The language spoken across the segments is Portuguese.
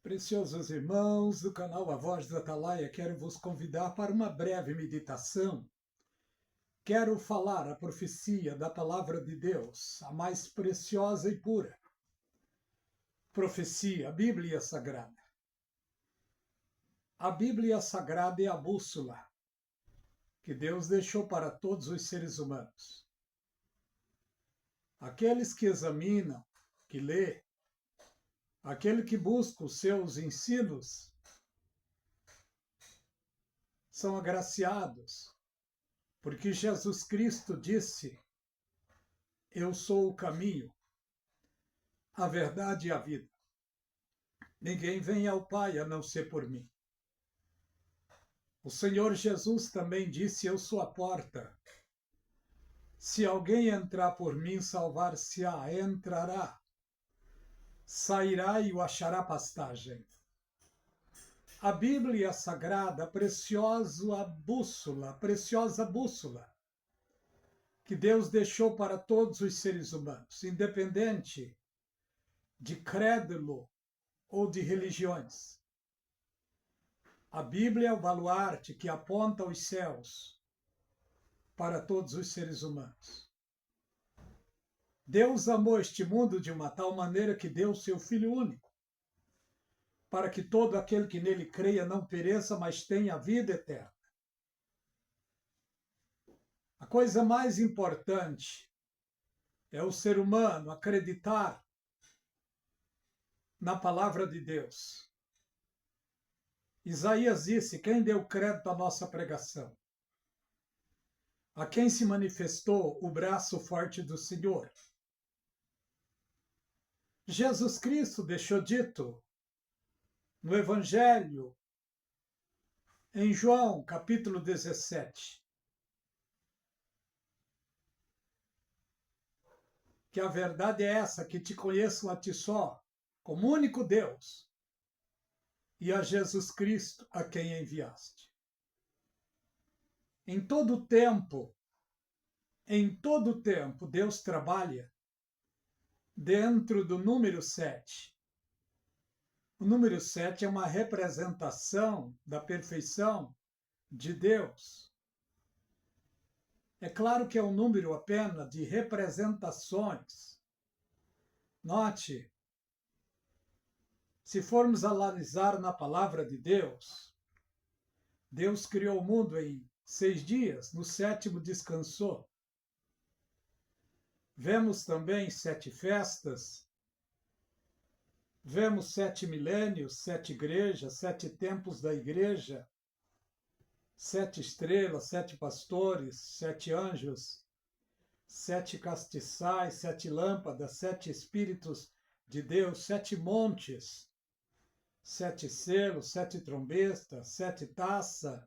Preciosos irmãos do canal A Voz da Atalaia, quero vos convidar para uma breve meditação. Quero falar a profecia da Palavra de Deus, a mais preciosa e pura. Profecia, a Bíblia Sagrada. A Bíblia Sagrada é a bússola que Deus deixou para todos os seres humanos. Aqueles que examinam, que lê, aquele que busca os seus ensinos, são agraciados, porque Jesus Cristo disse: eu sou o caminho, a verdade e a vida. Ninguém vem ao Pai a não ser por mim. O Senhor Jesus também disse: eu sou a porta. Se alguém entrar por mim, salvar-se-á, entrará, sairá e o achará pastagem. A Bíblia Sagrada, a preciosa bússola que Deus deixou para todos os seres humanos, independente de credo ou de religiões. A Bíblia é o baluarte que aponta os céus para todos os seres humanos. Deus amou este mundo de uma tal maneira que deu seu Filho único, para que todo aquele que nele creia não pereça, mas tenha a vida eterna. A coisa mais importante é o ser humano acreditar na palavra de Deus. Isaías disse: quem deu crédito à nossa pregação? A quem se manifestou o braço forte do Senhor? Jesus Cristo deixou dito no Evangelho, em João, capítulo 17, que a verdade é essa, que te conheço a ti só, como único Deus, e a Jesus Cristo a quem enviaste. Em todo tempo, Deus trabalha dentro do número 7. O número 7 é uma representação da perfeição de Deus. É claro que é um número apenas de representações. Note, se formos analisar na palavra de Deus, Deus criou o mundo em 6 dias, no 7º descansou. Vemos também 7 festas, vemos 7 milênios, 7 igrejas, 7 templos da igreja, 7 estrelas, 7 pastores, 7 anjos, 7 castiçais, 7 lâmpadas, 7 espíritos de Deus, 7 montes, 7 selos, 7 trombetas, 7 taças.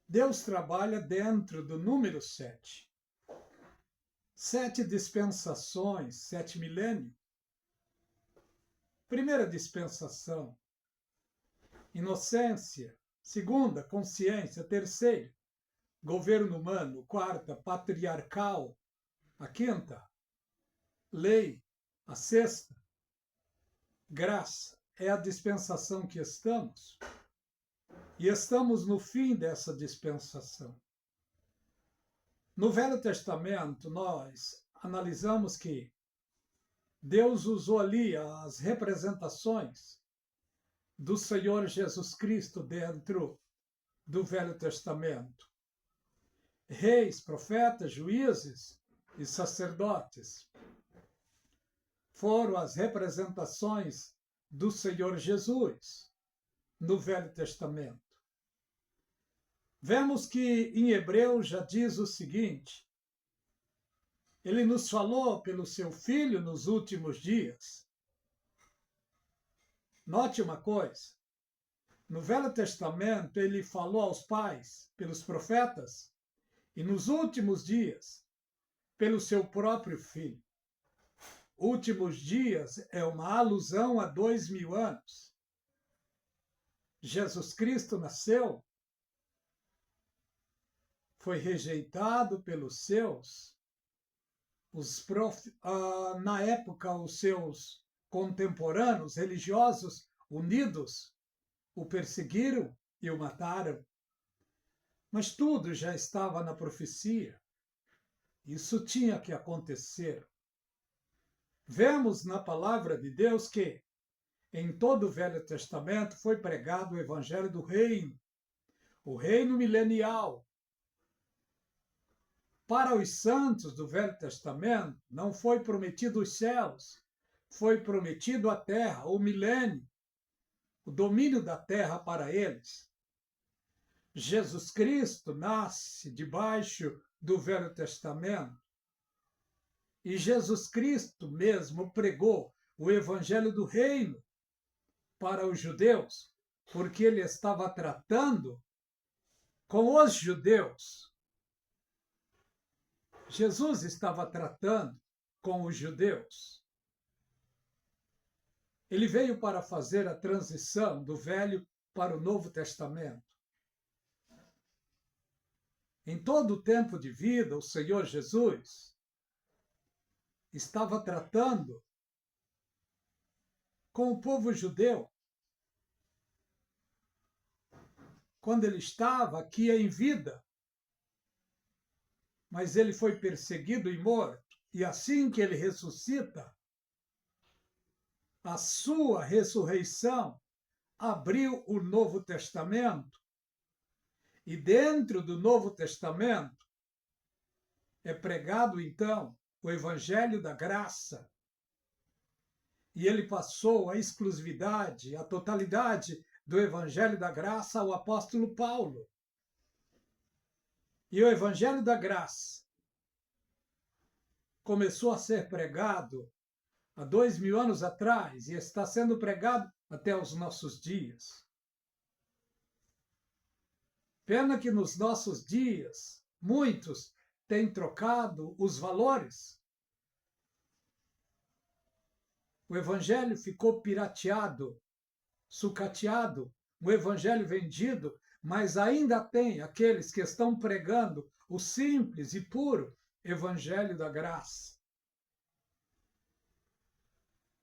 Deus trabalha dentro do número 7. 7 dispensações, 7 milênios. Primeira dispensação, inocência. Segunda, consciência. Terceira, governo humano. Quarta, patriarcal. A quinta, lei. A sexta, graça. É a dispensação que estamos. E estamos no fim dessa dispensação. No Velho Testamento, nós analisamos que Deus usou ali as representações do Senhor Jesus Cristo dentro do Velho Testamento. Reis, profetas, juízes e sacerdotes foram as representações do Senhor Jesus no Velho Testamento. Vemos que em Hebreus já diz o seguinte: ele nos falou pelo seu Filho nos últimos dias. Note uma coisa, no Velho Testamento ele falou aos pais pelos profetas e nos últimos dias pelo seu próprio Filho. Últimos dias é uma alusão a 2000 anos. Jesus Cristo nasceu, foi rejeitado pelos seus, na época os seus contemporâneos religiosos unidos o perseguiram e o mataram. Mas tudo já estava na profecia. Isso tinha que acontecer. Vemos na palavra de Deus que em todo o Velho Testamento foi pregado o evangelho do reino, o reino milenial. Para os santos do Velho Testamento não foi prometido os céus, foi prometido a terra, o milênio, o domínio da terra para eles. Jesus Cristo nasce debaixo do Velho Testamento e Jesus Cristo mesmo pregou o evangelho do reino para os judeus, porque ele estava tratando com os judeus. Jesus estava tratando com os judeus. Ele veio para fazer a transição do Velho para o Novo Testamento. Em todo o tempo de vida, o Senhor Jesus estava tratando com o povo judeu. Quando ele estava aqui em vida, mas ele foi perseguido e morto. E assim que ele ressuscita, a sua ressurreição abriu o Novo Testamento. E dentro do Novo Testamento é pregado, então, o Evangelho da Graça. E ele passou a exclusividade, a totalidade do Evangelho da Graça ao apóstolo Paulo. E o Evangelho da Graça começou a ser pregado há 2000 anos atrás e está sendo pregado até os nossos dias. Pena que nos nossos dias muitos têm trocado os valores. O evangelho ficou pirateado, sucateado, o evangelho vendido, mas ainda tem aqueles que estão pregando o simples e puro evangelho da graça.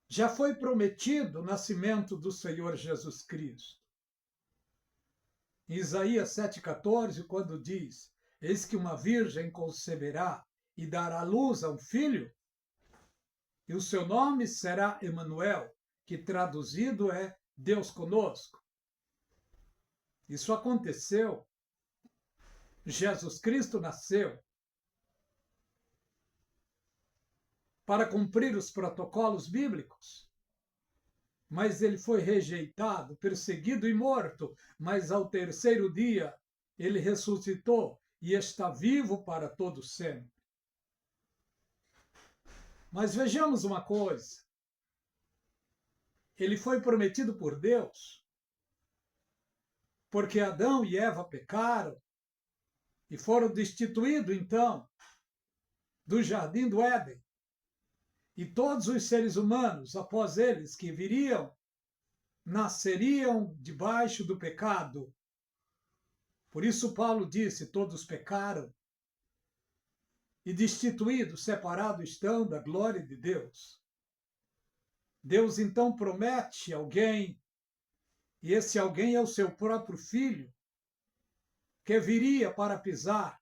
Já foi prometido o nascimento do Senhor Jesus Cristo. Em Isaías 7,14, quando diz: eis que uma virgem conceberá e dará luz a um filho, e o seu nome será Emanuel, que traduzido é Deus conosco. Isso aconteceu. Jesus Cristo nasceu para cumprir os protocolos bíblicos. Mas ele foi rejeitado, perseguido e morto. Mas ao terceiro dia ele ressuscitou e está vivo para todo sempre. Mas vejamos uma coisa. Ele foi prometido por Deus, porque Adão e Eva pecaram e foram destituídos, então, do jardim do Éden. E todos os seres humanos, após eles que viriam, nasceriam debaixo do pecado. Por isso Paulo disse: todos pecaram e destituídos, separados estão da glória de Deus. Deus então promete alguém, e esse alguém é o seu próprio filho, que viria para pisar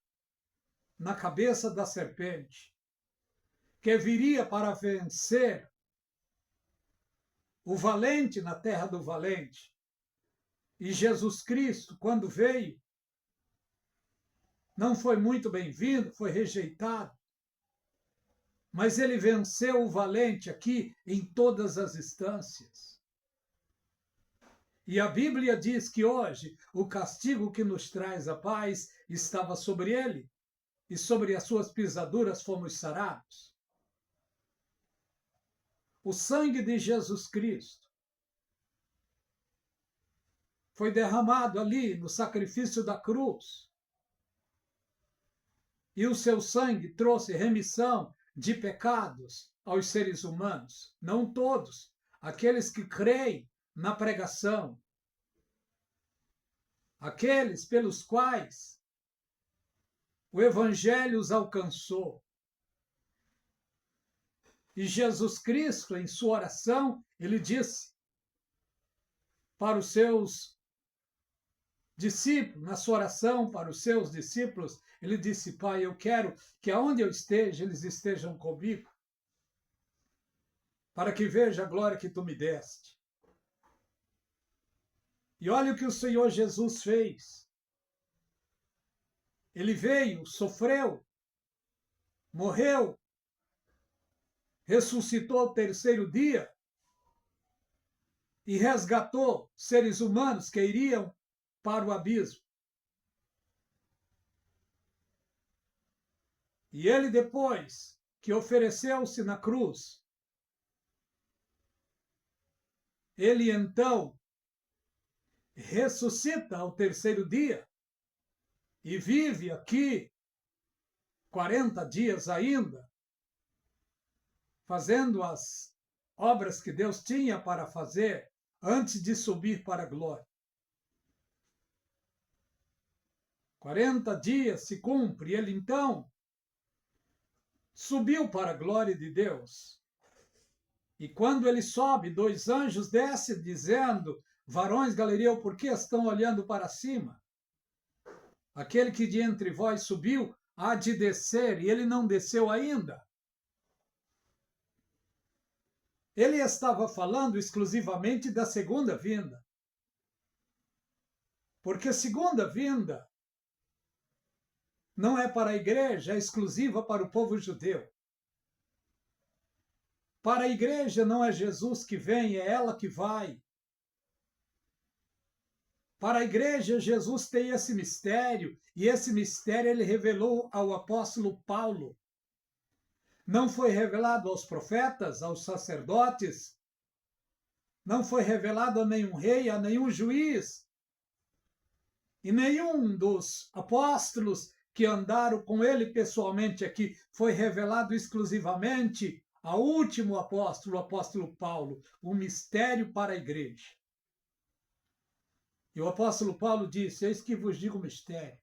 na cabeça da serpente, que viria para vencer o valente na terra do valente. E Jesus Cristo, quando veio, não foi muito bem-vindo, foi rejeitado. Mas ele venceu o valente aqui em todas as instâncias. E a Bíblia diz que hoje o castigo que nos traz a paz estava sobre ele, e sobre as suas pisaduras fomos sarados. O sangue de Jesus Cristo foi derramado ali no sacrifício da cruz. E o seu sangue trouxe remissão de pecados aos seres humanos. Não todos, aqueles que creem na pregação. Aqueles pelos quais o Evangelho os alcançou. E Jesus Cristo, em sua oração, ele disse para os seus discípulos, na sua oração para os seus discípulos, ele disse: Pai, eu quero que aonde eu esteja, eles estejam comigo, para que veja a glória que tu me deste. E olha o que o Senhor Jesus fez. Ele veio, sofreu, morreu, ressuscitou ao terceiro dia e resgatou seres humanos que iriam para o abismo. E ele, depois que ofereceu-se na cruz, ele então ressuscita ao terceiro dia e vive aqui 40 dias ainda, fazendo as obras que Deus tinha para fazer antes de subir para a glória. 40 dias se cumpre, ele então subiu para a glória de Deus. E quando ele sobe, 2 anjos descem dizendo: varões Galileu, por que estão olhando para cima? Aquele que de entre vós subiu há de descer, e ele não desceu ainda. Ele estava falando exclusivamente da segunda vinda. Porque a segunda vinda não é para a igreja, é exclusiva para o povo judeu. Para a igreja não é Jesus que vem, é ela que vai. Para a igreja, Jesus tem esse mistério, e esse mistério ele revelou ao apóstolo Paulo. Não foi revelado aos profetas, aos sacerdotes, não foi revelado a nenhum rei, a nenhum juiz, e nenhum dos apóstolos que andaram com ele pessoalmente aqui. Foi revelado exclusivamente ao último apóstolo, o apóstolo Paulo, o mistério para a igreja. E o apóstolo Paulo disse: eis que vos digo o mistério.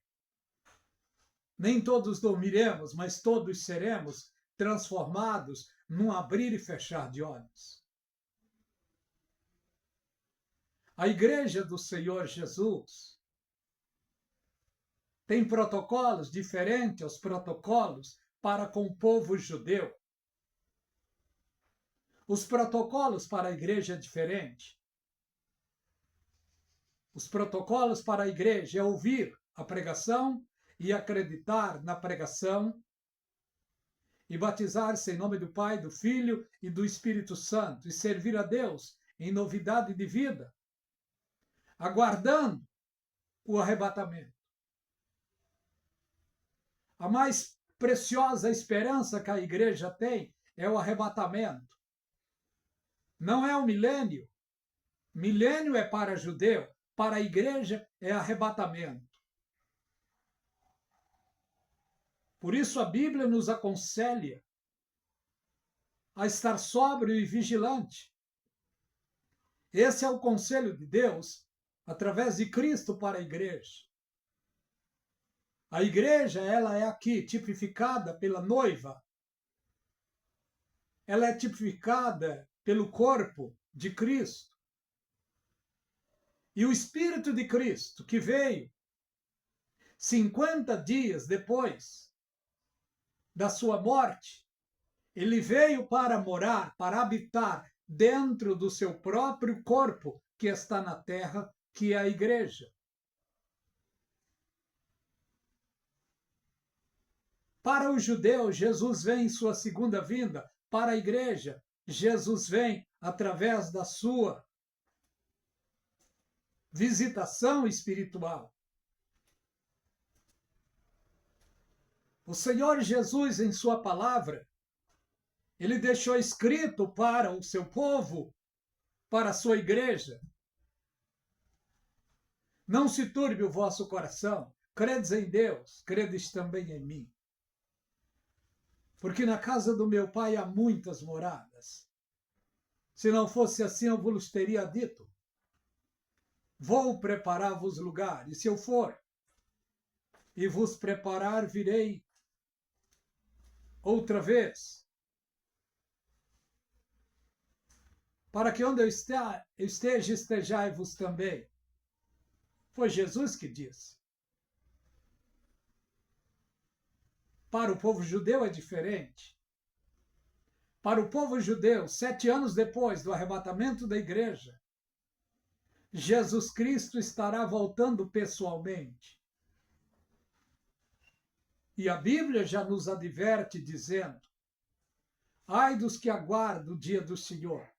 Nem todos dormiremos, mas todos seremos transformados num abrir e fechar de olhos. A igreja do Senhor Jesus tem protocolos diferentes aos protocolos para com o povo judeu. Os protocolos para a igreja é diferente. Os protocolos para a igreja é ouvir a pregação e acreditar na pregação e batizar-se em nome do Pai, do Filho e do Espírito Santo e servir a Deus em novidade de vida, aguardando o arrebatamento. A mais preciosa esperança que a igreja tem é o arrebatamento. Não é o milênio. Milênio é para judeu, para a igreja é arrebatamento. Por isso a Bíblia nos aconselha a estar sóbrio e vigilante. Esse é o conselho de Deus através de Cristo para a igreja. A igreja, ela é aqui tipificada pela noiva. Ela é tipificada pelo corpo de Cristo. E o Espírito de Cristo, que veio 50 dias depois da sua morte, ele veio para morar, para habitar dentro do seu próprio corpo que está na terra, que é a igreja. Para o judeu, Jesus vem em sua segunda vinda. Para a igreja, Jesus vem através da sua visitação espiritual. O Senhor Jesus, em sua palavra, ele deixou escrito para o seu povo, para a sua igreja: não se turbe o vosso coração, credes em Deus, credes também em mim. Porque na casa do meu Pai há muitas moradas. Se não fosse assim, eu vos teria dito: vou preparar-vos lugar, e se eu for e vos preparar, virei outra vez para que onde eu esteja, estejai-vos também. Foi Jesus que disse. Para o povo judeu é diferente. Para o povo judeu, 7 anos depois do arrebatamento da igreja, Jesus Cristo estará voltando pessoalmente. E a Bíblia já nos adverte dizendo: ai dos que aguardam o dia do Senhor,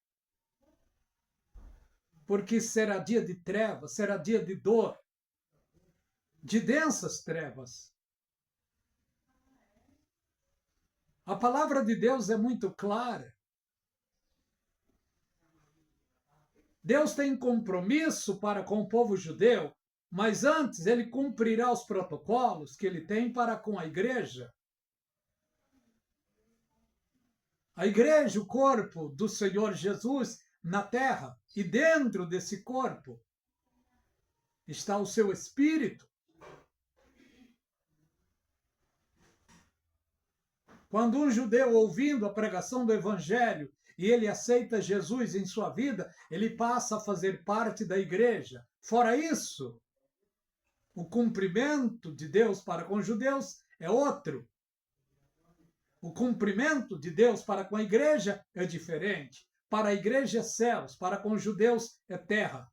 porque será dia de trevas, será dia de dor, de densas trevas. A palavra de Deus é muito clara. Deus tem compromisso para com o povo judeu, mas antes ele cumprirá os protocolos que ele tem para com a igreja. A igreja, o corpo do Senhor Jesus na terra, e dentro desse corpo está o seu espírito. Quando um judeu, ouvindo a pregação do evangelho, e ele aceita Jesus em sua vida, ele passa a fazer parte da igreja. Fora isso, o cumprimento de Deus para com os judeus é outro. O cumprimento de Deus para com a igreja é diferente. Para a igreja é céus, para com os judeus é terra.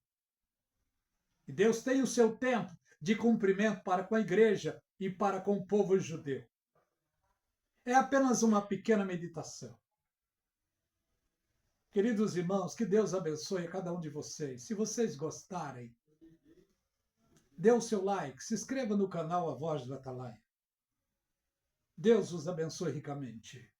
E Deus tem o seu tempo de cumprimento para com a igreja e para com o povo judeu. É apenas uma pequena meditação. Queridos irmãos, que Deus abençoe a cada um de vocês. Se vocês gostarem, dê o seu like, se inscreva no canal A Voz do Atalaia. Deus os abençoe ricamente.